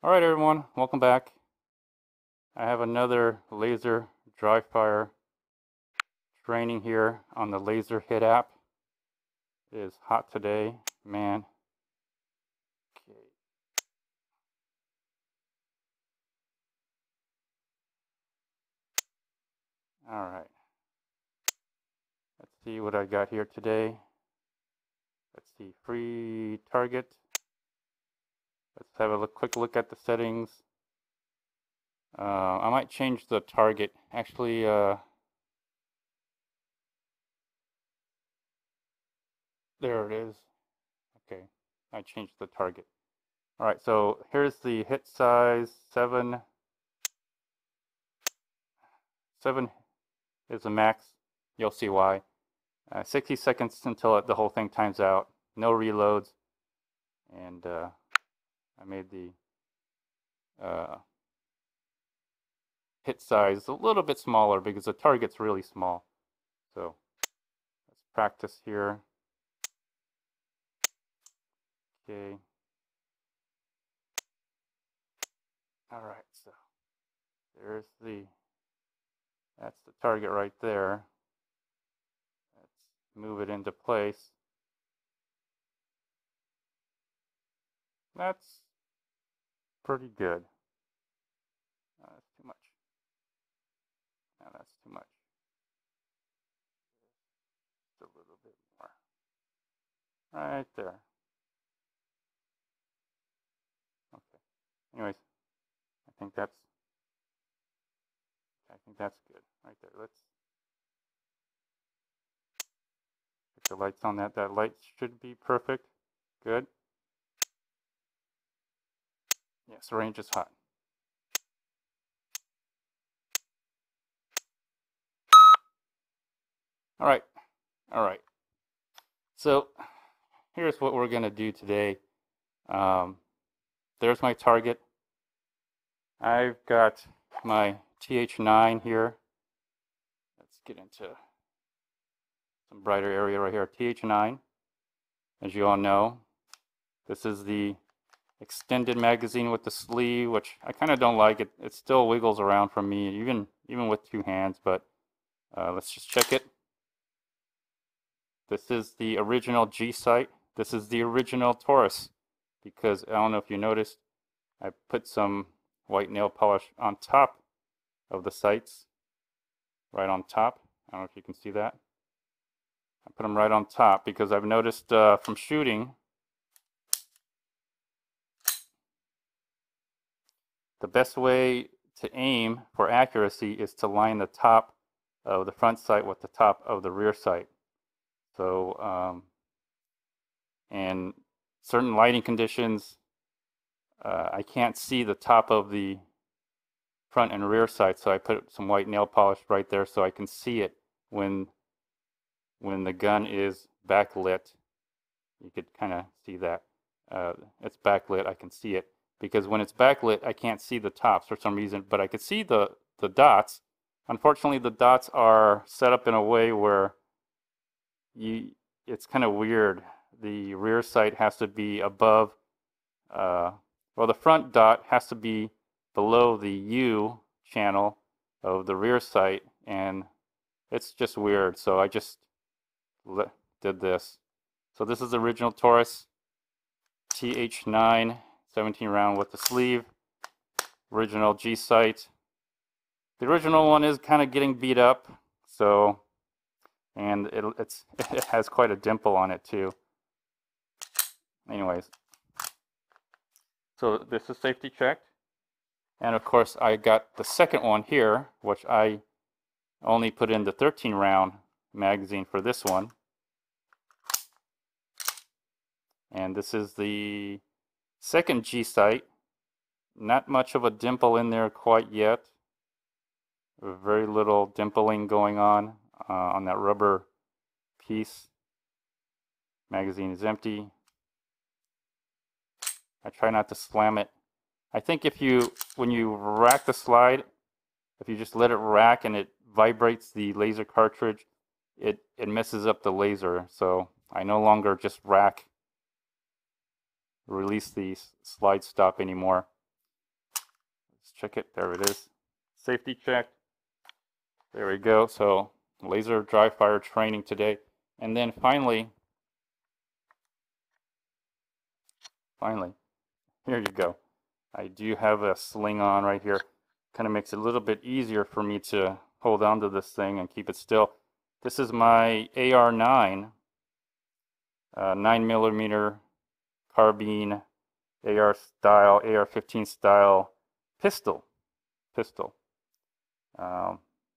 Alright everyone, welcome back. I have another laser dry fire training here on the LaserHit app. It is hot today, man. Okay. Alright. Let's see what I got here today. Let's see, free target. Let's have a quick look at the settings. I might change the target. Actually, there it is. Okay, I changed the target. Alright, so here's the hit size. 7 is the max. You'll see why. 60 seconds until the whole thing times out. No reloads. And I made the hit size a little bit smaller because the target's really small. So let's practice here. Okay. Alright, so that's the target right there. Let's move it into place. That's pretty good. That's too much. No, that's too much. Just a little bit more. Right there. Okay. Anyways, I think that's good right there. Let's put the lights on that. That light should be perfect. Good. Yes, range is hot. All right. So here's what we're gonna do today. There's my target. I've got my TH9 here. Let's get into some brighter area right here. TH9, as you all know, this is the extended magazine with the sleeve, which I kind of don't like. It still wiggles around for me, even with two hands. But let's just check it. This is the original G sight. This is the original Taurus, because I don't know if you noticed, I put some white nail polish on top of the sights, right on top. I don't know if you can see that. I put them right on top because I've noticed from shooting, the best way to aim for accuracy is to line the top of the front sight with the top of the rear sight. So, in certain lighting conditions, I can't see the top of the front and rear sight, so I put some white nail polish right there so I can see it when the gun is backlit. You could kind of see that. It's backlit, I can see it. Because when it's backlit, I can't see the tops for some reason, but I could see the dots. Unfortunately, the dots are set up in a way where it's kind of weird. The rear sight has to be above, well, the front dot has to be below the U channel of the rear sight, and it's just weird. So I just did this. So this is the original Taurus TH9 17 round with the sleeve, original G sight. The original one is kind of getting beat up, so, and it has quite a dimple on it too. Anyways, so this is safety checked, and of course I got the second one here, which I only put in the 13 round magazine for this one, and this is the second G sight. Not much of a dimple in there quite yet. Very little dimpling going on that rubber piece. Magazine is empty. I try not to slam it. I think when you rack the slide, if you just let it rack and it vibrates the laser cartridge, it messes up the laser. So I no longer just release the slide stop anymore. check it. There it is. Safety check. There we go. So laser dry fire training today. And then finally, here you go. I do have a sling on right here. Kind of makes it a little bit easier for me to hold on to this thing and keep it still. This is my AR9, 9mm carbine AR-15 style pistol.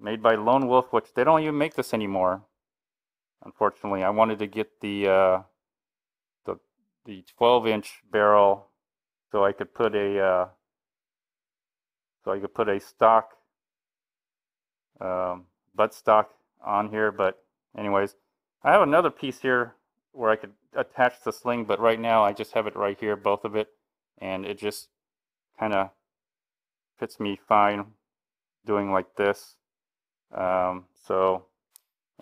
Made by Lone Wolf, which they don't even make this anymore. Unfortunately, I wanted to get the 12-inch barrel so I could put a stock butt stock on here. But anyways, I have another piece here where I could attach the sling, but right now I just have it right here, both of it, and it just kind of fits me fine doing like this.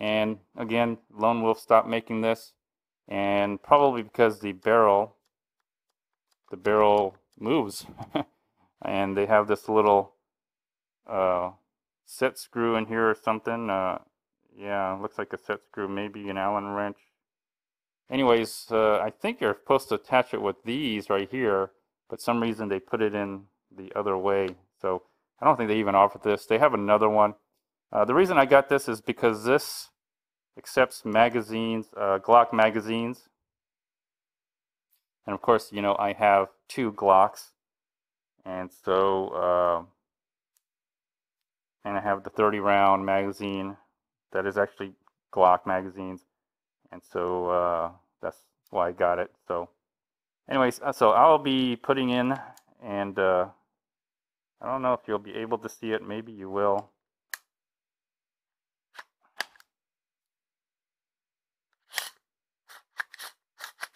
And again, Lone Wolf stopped making this, and probably because the barrel moves and they have this little set screw in here or something. Yeah, looks like a set screw, maybe an Allen wrench. Anyways, I think you're supposed to attach it with these right here, but some reason they put it in the other way. So I don't think they even offer this. They have another one. The reason I got this is because this accepts magazines, Glock magazines. And of course, you know, I have 2 Glocks. And so, and I have the 30-round magazine that is actually Glock magazines. And so that's why I got it. So anyways, so I'll be putting in, and I don't know if you'll be able to see it. Maybe you will.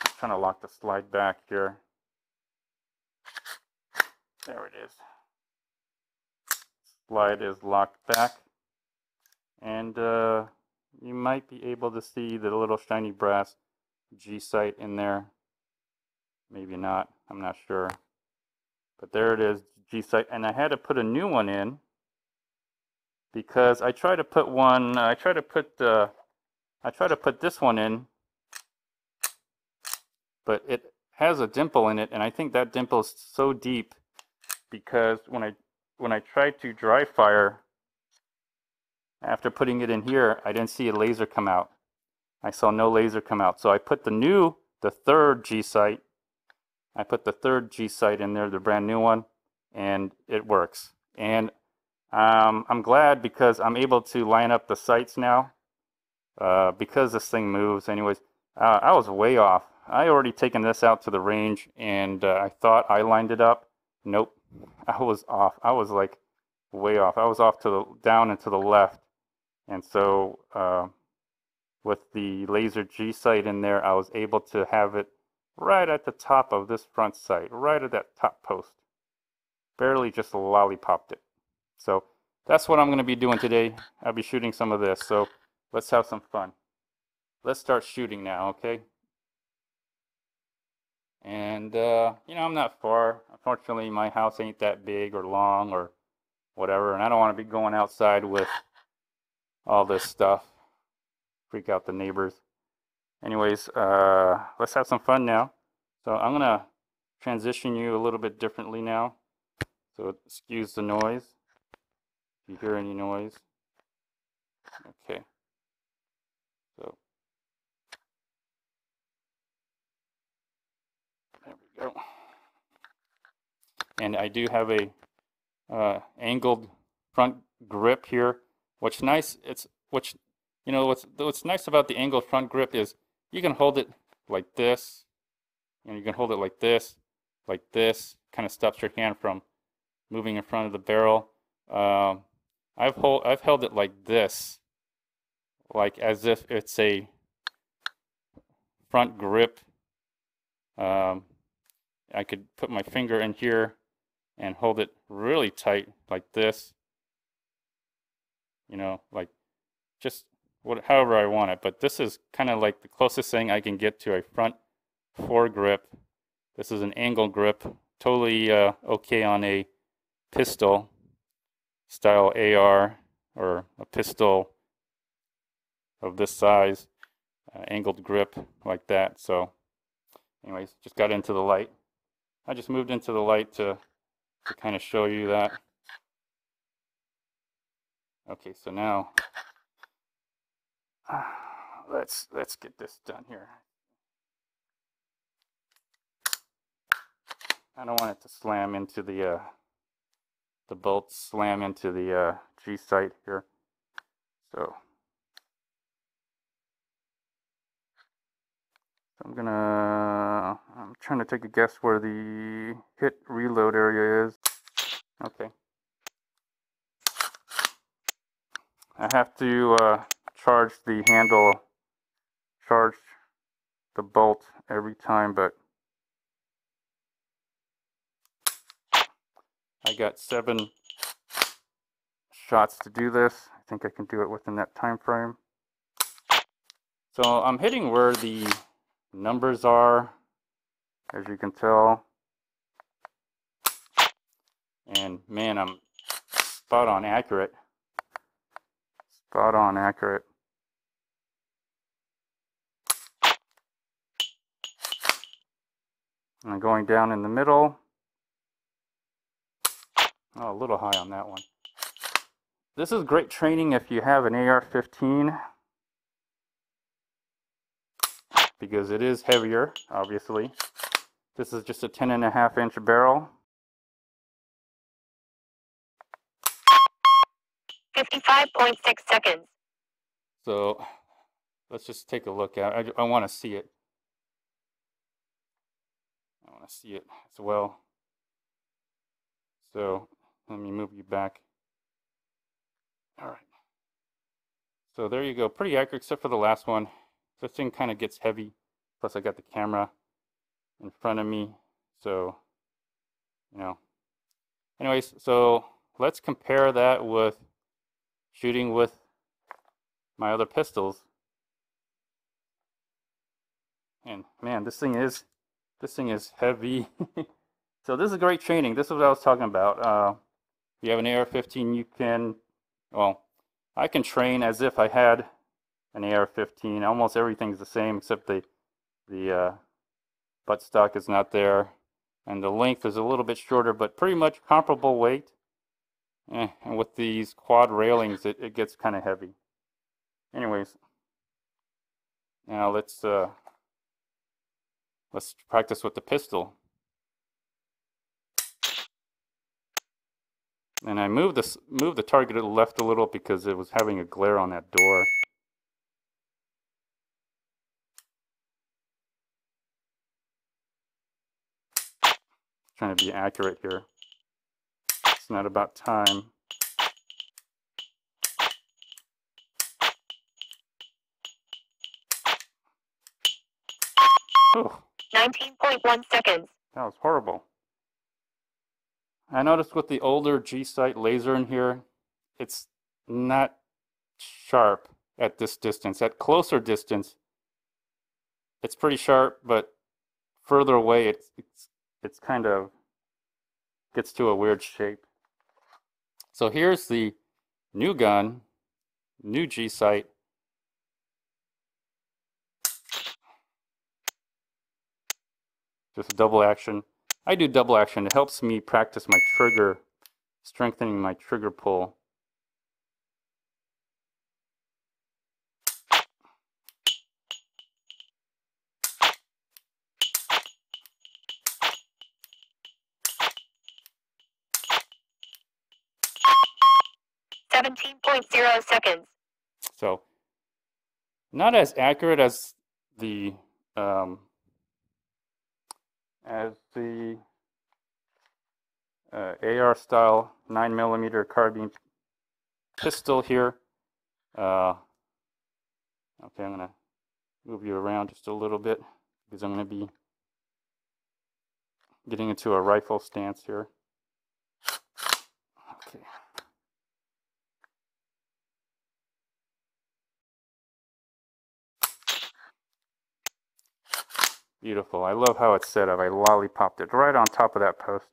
I'm trying to lock the slide back here. There it is. Slide is locked back. And you might be able to see the little shiny brass G-sight in there. Maybe not, I'm not sure. But there it is, G-sight. And I had to put a new one in because I tried to put one, I tried to put this one in, but it has a dimple in it, and I think that dimple is so deep because when I tried to dry fire after putting it in here, I didn't see a laser come out. I saw no laser come out. So I put the third G-sight. I put the third G-sight in there, the brand new one, and it works. And I'm glad because I'm able to line up the sights now because this thing moves. Anyways, I was way off. I already taken this out to the range, and I thought I lined it up. Nope, I was off. I was like way off. I was off to the down and to the left. And so with the laser G-sight in there, I was able to have it right at the top of this front sight, right at that top post. Barely just lollipopped it. So that's what I'm going to be doing today. I'll be shooting some of this. So let's have some fun. Let's start shooting now, okay? And, you know, I'm not far. Unfortunately, my house ain't that big or long or whatever. And I don't want to be going outside with all this stuff, freak out the neighbors. Anyways, let's have some fun now. So I'm gonna transition you a little bit differently now, so excuse the noise if you hear any noise. Okay, so there we go. And I do have a angled front grip here. What's nice about the angled front grip is you can hold it like this, and you can hold it like this, kind of stops your hand from moving in front of the barrel. I've held it like this, like as if it's a front grip. I could put my finger in here and hold it really tight like this. You know, like just however I want it. But this is kind of like the closest thing I can get to a front foregrip. This is an angle grip, totally okay on a pistol style AR, or a pistol of this size, angled grip like that. So anyways, just got into the light. I just moved into the light to kind of show you that. Okay, so now let's get this done here. I don't want it to slam into the bolts slam into the G sight here. So I'm trying to take a guess where the hit reload area is. Okay. I have to charge the handle, charge the bolt every time, but I got 7 shots to do this. I think I can do it within that time frame. So I'm hitting where the numbers are, as you can tell. And man, I'm spot on accurate. Spot on accurate. And going down in the middle. Oh, a little high on that one. This is great training if you have an AR-15, because it is heavier, obviously. This is just a 10.5-inch barrel. 55.6 seconds. So let's just take a look at it. I want to see it. I want to see it as well. So let me move you back. All right. So there you go. Pretty accurate except for the last one. This thing kind of gets heavy. Plus I got the camera in front of me. So, you know. Anyways, so let's compare that with shooting with my other pistols. And man, this thing is heavy. So this is great training. This is what I was talking about. If you have an AR-15, you can, well, I can train as if I had an AR-15. Almost everything's the same except the buttstock is not there, and the length is a little bit shorter, but pretty much comparable weight. And with these quad railings, it gets kind of heavy. Anyways, now let's practice with the pistol. And I moved the target to the left a little because it was having a glare on that door. Trying to be accurate here. It's not about time. Oh, 19.1 seconds. that was horrible. I noticed with the older G-sight laser in here, it's not sharp at this distance. At closer distance, it's pretty sharp, but further away, it's kind of gets to a weird shape. So here's the new gun, new G-sight. Just double action. I do double action. It helps me practice my trigger, strengthening my trigger pull. .0 seconds. So, not as accurate as the AR style 9mm carbine pistol here. Okay, I'm gonna move you around just a little bit because I'm gonna be getting into a rifle stance here. Okay. Beautiful. I love how it's set up. I lollipopped it right on top of that post.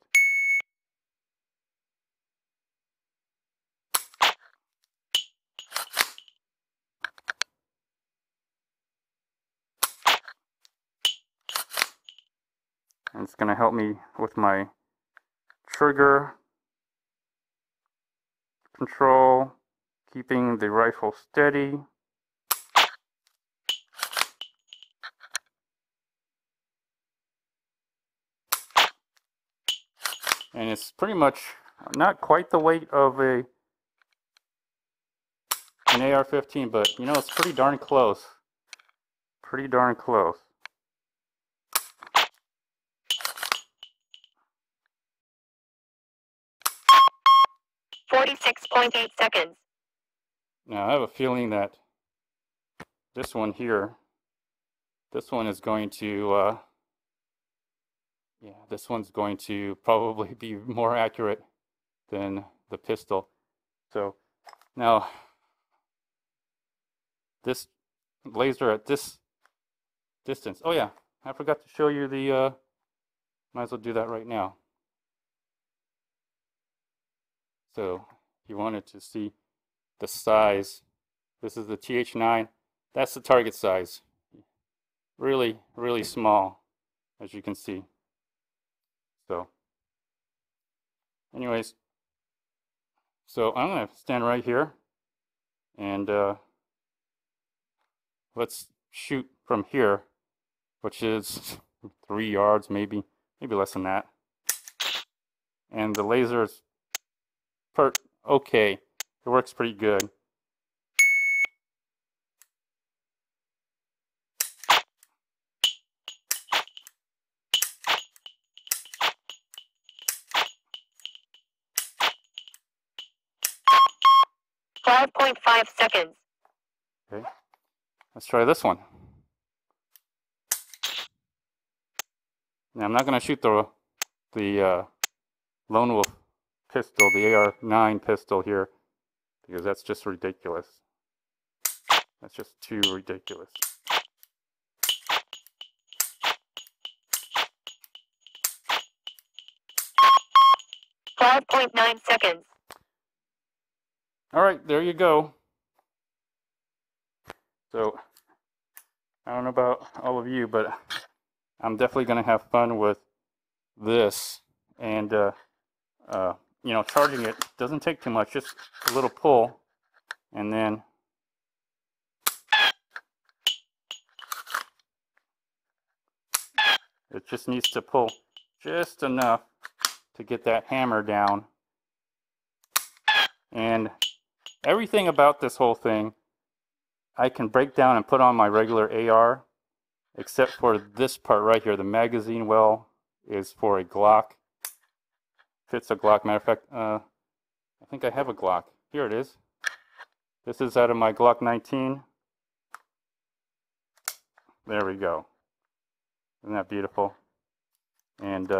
And it's going to help me with my trigger control, keeping the rifle steady. And it's pretty much not quite the weight of an AR-15, but you know, it's pretty darn close. Pretty darn close. .8 seconds. Now I have a feeling that this one here, this one is going to, yeah, this one's going to probably be more accurate than the pistol. So now this laser at this distance. Oh yeah, I forgot to show you the, might as well do that right now. So if you wanted to see the size, this is the TH9. That's the target size. Really, really small, as you can see. So anyways, so I'm going to stand right here and let's shoot from here, which is 3 yards, maybe less than that. And the laser is okay. It works pretty good. .5 seconds. Okay, let's try this one. Now I'm not going to shoot the Lone Wolf pistol, the AR9 pistol here, because that's just ridiculous. That's just too ridiculous. .9 seconds. All right, there you go. So I don't know about all of you, but I'm definitely going to have fun with this. And you know, charging it doesn't take too much, just a little pull, and then it just needs to pull just enough to get that hammer down. And everything about this whole thing I can break down and put on my regular AR, except for this part right here. The magazine well is for a Glock. Fits a Glock. Matter of fact, I think I have a Glock. Here it is. This is out of my Glock 19. There we go. Isn't that beautiful? And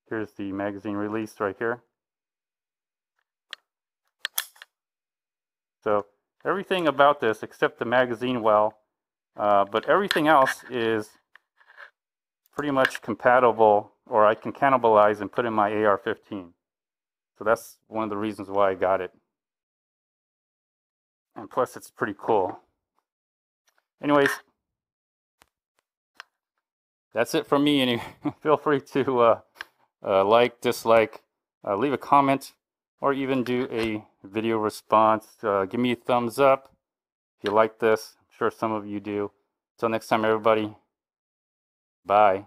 here's the magazine release right here. So everything about this except the magazine well, but everything else is pretty much compatible, or I can cannibalize and put in my AR-15. So that's one of the reasons why I got it. And plus it's pretty cool. Anyways, that's it from me. And feel free to like, dislike, leave a comment, or even do a video response. Give me a thumbs up if you like this. I'm sure some of you do. Until next time, everybody. Bye.